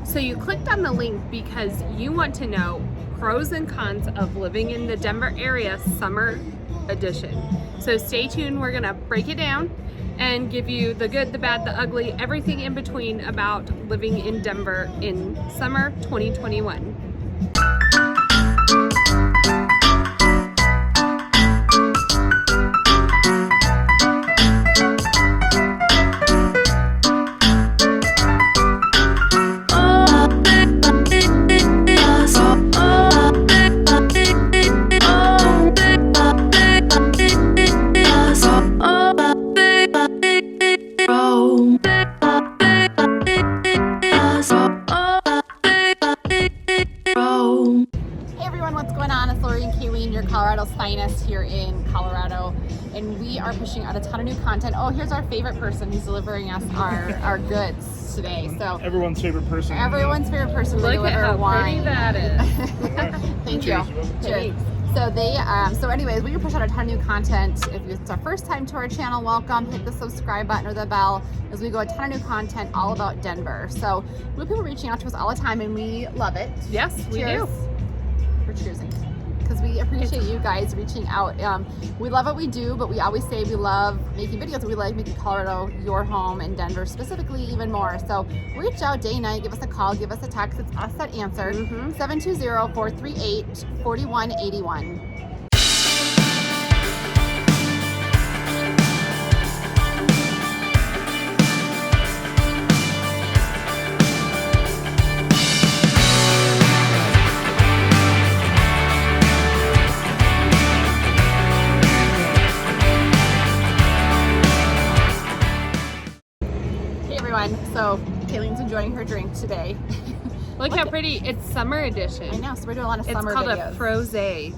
So you clicked on the link because you want to know pros and cons of living in the Denver area summer edition. So stay tuned, we're gonna break it down and give you the good, the bad, the ugly, everything in between about living in Denver in summer 2021. Finest here in Colorado, and we are pushing out a ton of new content. Oh, here's our favorite person who's delivering us our goods today. So everyone's favorite person. Everyone's favorite person. Look at how wine. pretty that is. Thank you. Cheers. So they, so anyways, we can push out a ton of new content. If it's our first time to our channel, welcome. Hit the subscribe button or the bell as we go a ton of new content all about Denver. So we have people reaching out to us all the time, and we love it. Yes, we do. We're cheersing. Because we appreciate you guys reaching out. We love what we do, but we always say we love making videos. We like making Colorado your home, and Denver specifically even more. So reach out day and night, give us a call, give us a text. It's us that answer. 720-438-4181. So Kayleen's enjoying her drink today. Look how pretty, it's summer edition. I know, so we're doing a lot of summer videos. It's called a frosé.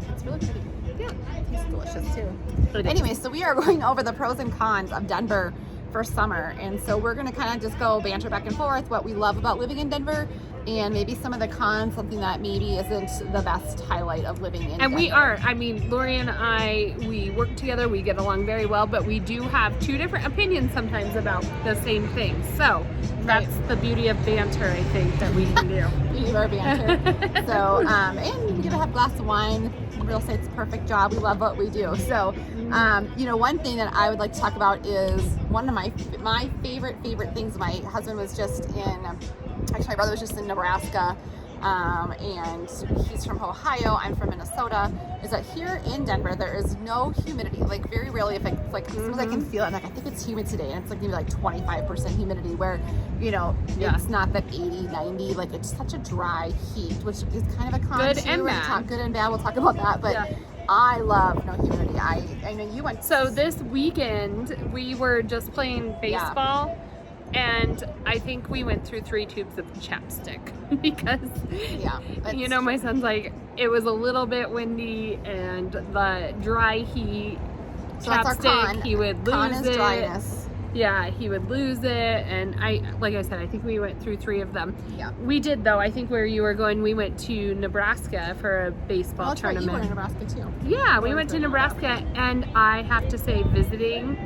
It's really pretty. Yeah. It tastes delicious too. Anyway, so we are going over the pros and cons of Denver for summer, and so we're going to kind of just go banter back and forth what we love about living in Denver, and maybe some of the cons, something that maybe isn't the best highlight of living in Denver. And we are, I mean, Lori and I, we work together, we get along very well, but we do have two different opinions sometimes about the same thing. So that's the beauty of banter, I think, that we can do. Beauty of our banter. So, and we get to have a glass of wine. Real estate's a perfect job. We love what we do. So, you know, one thing that I would like to talk about is one of my favorite things. My husband was just in, actually my brother was just in Nebraska, and he's from Ohio, I'm from Minnesota, is that here in Denver there is no humidity. Like very rarely, if it's like, as soon as I can feel it, I'm like, I think it's humid today, and it's like maybe like 25% humidity, where, you know, it's not that 80, 90, like it's such a dry heat, which is kind of a con good too. and bad. Good and bad, we'll talk about that, but I love no humidity. I know you went. So this weekend we were just playing baseball, and I think we went through 3 tubes of chapstick because, you know, my son's like, it was a little bit windy and the dry heat, so chapstick, he would lose con is it. Dryness. Yeah, he would lose it, and like I said, I think we went through 3 of them. Yeah. We did, though. I think where you were going, we went to Nebraska for a baseball tournament. Right, you were in Nebraska too. Yeah, we went to Nebraska, and I have to say, visiting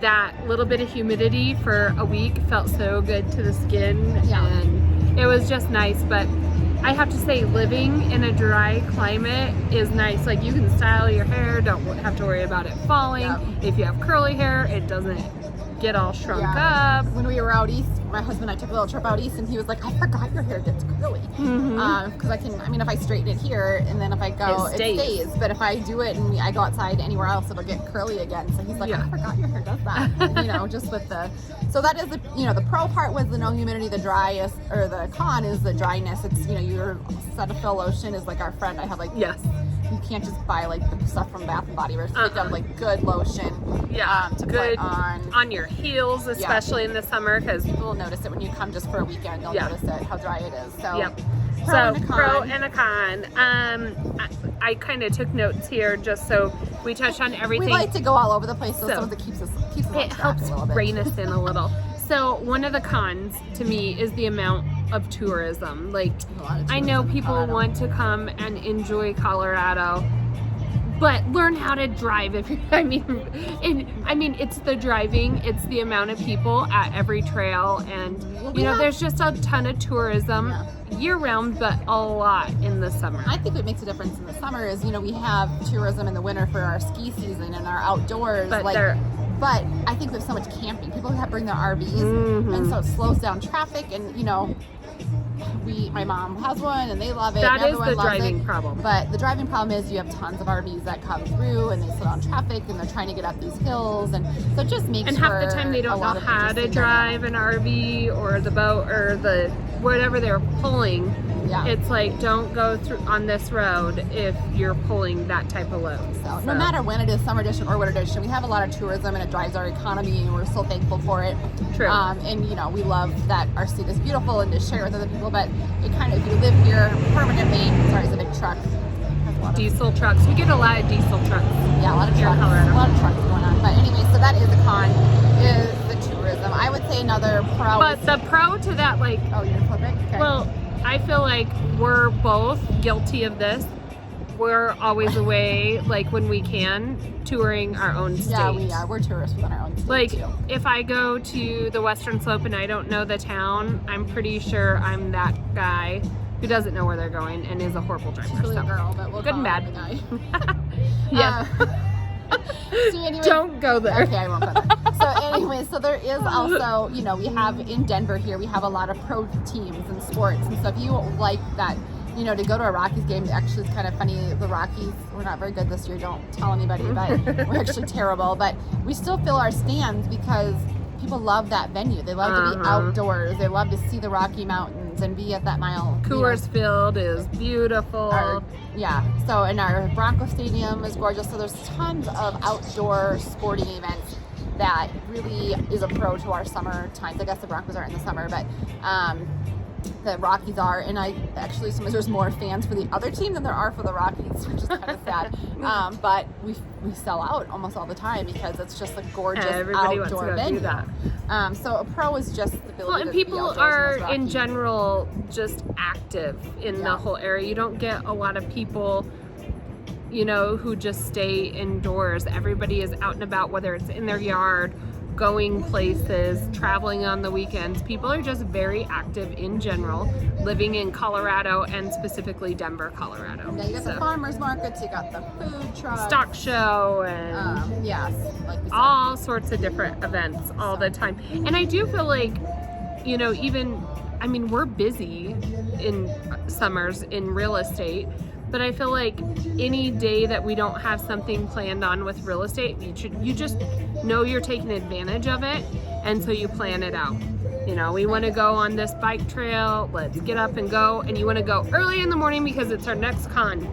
that little bit of humidity for a week felt so good to the skin, and it was just nice. But I have to say, living in a dry climate is nice. Like, you can style your hair, don't have to worry about it falling. If you have curly hair, it doesn't get all shrunk up. When we were out east, my husband and I took a little trip out east, and he was like, I forgot your hair gets curly. Because if I straighten it here, and then if I go, it stays. But if I do it and I go outside anywhere else, it'll get curly again. So he's like, I forgot your hair does that. You know, just with the, so that is the, you know, the pro part was the no humidity, the driest, or the con is the dryness. It's, you know, your Cetaphil lotion is like our friend. I have like, you can't just buy like the stuff from Bath and Body Works. You have like good lotion to good put on your heels, especially in the summer, because people will notice it when you come just for a weekend. They'll notice it, how dry it is. So, pro and a con. I kind of took notes here just so we touch on everything. We like to go all over the place, so sometimes it keeps us on track a little bit. Rein us in a little. So one of the cons to me is the amount of tourism. Like, I know people want to come and enjoy Colorado, But learn how to drive. I mean, it's the driving, it's the amount of people at every trail, and there's just a ton of tourism year round, but a lot in the summer. I think what makes a difference in the summer is, we have tourism in the winter for our ski season and our outdoors. But I think there's so much camping. People have bring their RVs, and so it slows down traffic. And my mom has one, and they love it. That and is the driving problem. But the driving problem is you have tons of RVs that come through, and they slow down traffic, and they're trying to get up these hills, and so it just makes. And half the time they don't know how to drive an RV or the boat or the whatever they're pulling. Yeah. It's like, don't go through on this road if you're pulling that type of load. So no matter when it is, summer edition or winter edition, we have a lot of tourism, and it drives our economy, and we're so thankful for it. True. And we love that our state is beautiful and to share with other people, but it kind of, if you live here permanently, sorry, it's a big truck. Diesel trucks. We get a lot of diesel trucks. Yeah, a lot of trucks. A lot of trucks going on. But anyway, so that is a con, is the tourism. I would say another pro. But the pro to that, like, oh, you're gonna flip it? Okay. Well, I feel like we're both guilty of this. We're always away, like when we can, touring our own state. Yeah, we are. We're tourists within our own state. Like, too. If I go to the Western Slope and I don't know the town, I'm pretty sure I'm that guy who doesn't know where they're going and is a horrible driver. She's really a girl, but we'll good and bad. The guy. Yeah. So anyway, don't go there. Okay, I won't go there. So anyway, so there is also, we have in Denver here, we have a lot of pro teams and sports, and so if you like that, to go to a Rockies game, actually it's kind of funny, the Rockies, we're not very good this year, don't tell anybody, but we're actually terrible, but we still fill our stands because people love that venue. They love to be outdoors. They love to see the Rocky Mountains and be at that mile. Coors Field is beautiful. So and our Bronco Stadium is gorgeous. So there's tons of outdoor sporting events that really is a pro to our summer times. I guess the Broncos aren't in the summer, but the Rockies are, and I actually sometimes there's more fans for the other team than there are for the Rockies, which is kind of sad. But we sell out almost all the time because it's just a gorgeous outdoor venue. So a pro is just the ability. And people are in general just active in the whole area. You don't get a lot of people, who just stay indoors. Everybody is out and about, whether it's in their yard, going places, traveling on the weekends. People are just very active in general, living in Colorado and specifically Denver, Colorado. Yeah, you got the farmers markets, you got the food trucks, stock show, and like all sorts of different events all the time. And I do feel like, we're busy in summers in real estate, but I feel like any day that we don't have something planned on with real estate, you just know you're taking advantage of it, and so you plan it out. We want to go on this bike trail, let's get up and go, and you want to go early in the morning because it's our next con.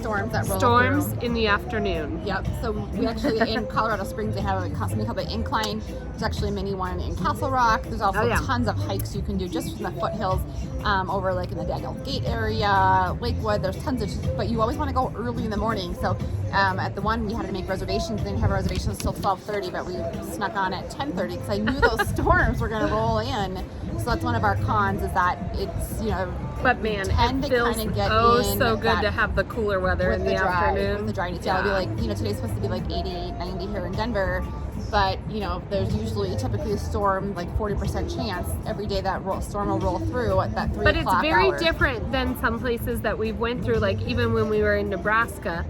Storms that roll Storms through. in the afternoon. Yep. So we actually, in Colorado Springs, they have something called the Incline. There's actually a mini one in Castle Rock. There's also tons of hikes you can do just from the foothills over like in the Daniel Gate area, Lakewood. There's tons of, but you always want to go early in the morning. So at the one we had to make reservations. They didn't have reservations till 12:30, but we snuck on at 10:30 because I knew those storms were going to roll in. So that's one of our cons, is that it's But man, it feels so good to have the cooler weather in the afternoon. With the dryness. Yeah, it'll be like, today's supposed to be like 88, 90 here in Denver, but there's typically a storm, like 40% chance every day that storm will roll through at that 3 o'clock But it's very hour. Different than some places that we've went through, like even when we were in Nebraska.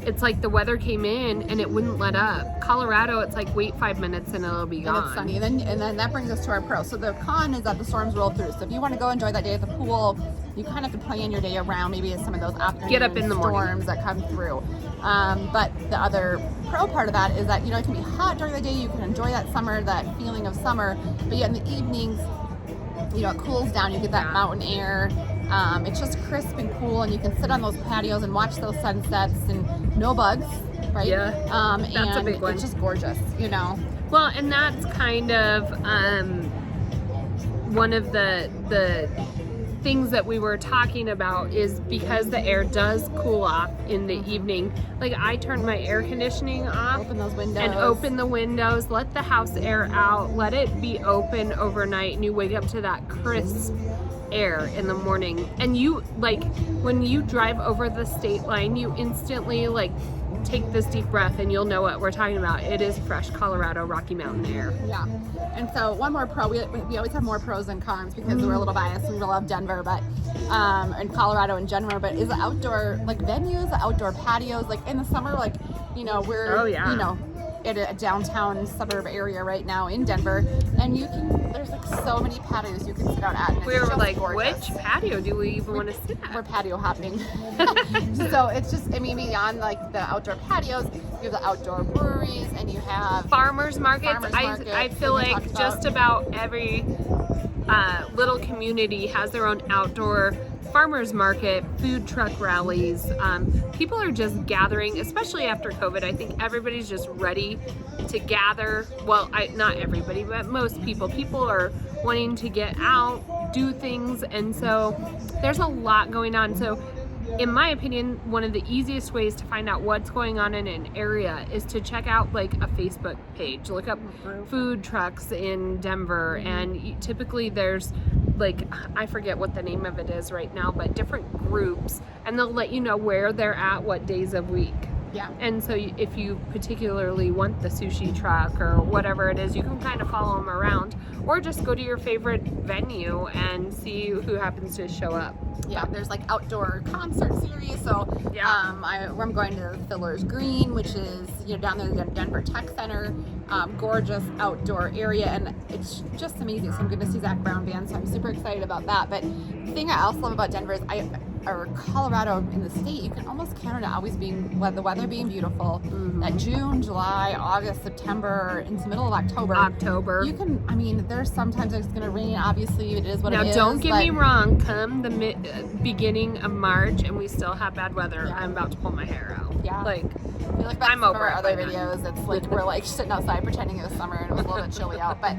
It's like the weather came in and it wouldn't let up. Colorado, it's like wait 5 minutes and it'll be gone. And it's sunny. And then that brings us to our pro. So the con is that the storms roll through. So if you want to go enjoy that day at the pool, you kind of have to plan your day around maybe some of those afternoon get up in the storms that come through. But the other pro part of that is that it can be hot during the day. You can enjoy that summer, that feeling of summer. But yet in the evenings, it cools down. You get that mountain air. It's just crisp and cool, and you can sit on those patios and watch those sunsets, and no bugs, right? Yeah, that's a big one. It's just gorgeous, Well, and that's kind of one of the things that we were talking about is because the air does cool off in the evening. Like I turned my air conditioning off. Open those windows. And open the windows, let the house air out, let it be open overnight, and you wake up to that crisp air in the morning. And you, like, when you drive over the state line, you instantly, like, take this deep breath and you'll know what we're talking about. It is fresh Colorado Rocky Mountain air. Yeah. And so one more pro, we always have more pros and cons because we're a little biased and we love Denver, but and Colorado in general, but is the outdoor, like, venues, the outdoor patios, like in the summer, like, you know, we're you know, in a downtown suburb area right now in Denver, and you can, there's like so many patios you can sit out at, and We were like, gorgeous. which patio do we even want to sit We're at? patio hopping. So it's just, I mean, beyond like the outdoor patios, you have the outdoor breweries, and you have Farmers markets. Farmers markets, I feel like we like talked just about every little community has their own outdoor farmers market, food truck rallies. People are just gathering, especially after COVID. I think everybody's just ready to gather. Well, not everybody, but most people. People are wanting to get out, do things, and so there's a lot going on. So in my opinion, one of the easiest ways to find out what's going on in an area is to check out like a Facebook page. Look up food trucks in Denver, and typically there's, like, I forget what the name of it is right now, but different groups, and they'll let you know where they're at, what days of week. Yeah. And so if you particularly want the sushi truck or whatever it is, you can kind of follow them around, or just go to your favorite venue and see who happens to show up. Yeah, there's like outdoor concert series. So I'm going to Filler's Green, which is, you know, down there in the Denver Tech Center. Gorgeous outdoor area, and it's just amazing. So I'm going to see Zach Brown Band, so I'm super excited about that. But the thing I also love about Denver is or Colorado in the state, you can almost count it always being, the weather being beautiful. That June, July, August, September, into the middle of October. You can, I mean, there's sometimes it's going to rain. Obviously, it is what it is. Now, don't get me wrong. Come the beginning of March, and we still have bad weather. Yeah. I'm about to pull my hair out. Yeah. Like, I feel like I'm some of over our it other by then. videos, it's like we're like sitting outside pretending it was summer and it was a little bit chilly out. But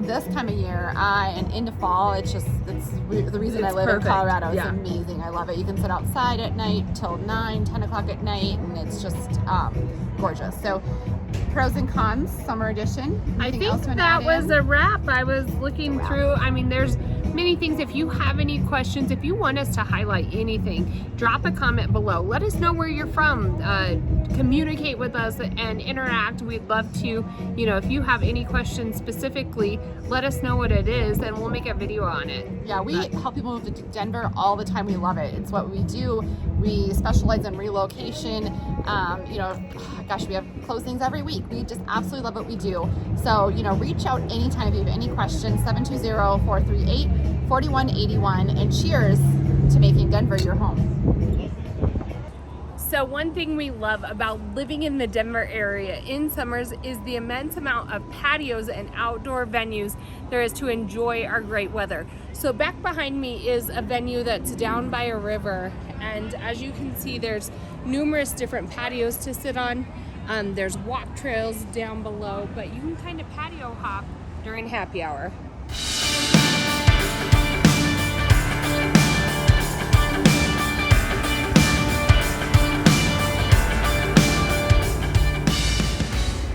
this time of year and into fall, it's the reason I live perfect. in Colorado. It's Yeah. amazing. I love it. You can sit outside at night till 9, 10 o'clock at night, and it's just gorgeous. So pros and cons, summer edition. I Anything else think you wanna that add was in? a wrap. I was looking through. I mean, there's many things. If you have any questions, if you want us to highlight anything, drop a comment below. Let us know where you're from. Communicate with us and interact. We'd love to, you know, if you have any questions specifically, let us know what it is, and we'll make a video on it. Yeah, we help people move to Denver all the time. We love it. It's what we do. We specialize in relocation. You know, gosh, we have closings every week. We just absolutely love what we do. So, you know, reach out anytime if you have any questions, 720-438-4181, and cheers to making Denver your home. So one thing we love about living in the Denver area in summers is the immense amount of patios and outdoor venues there is to enjoy our great weather. So back behind me is a venue that's down by a river, and as you can see, there's numerous different patios to sit on. There's walk trails down below, but you can kind of patio hop during happy hour.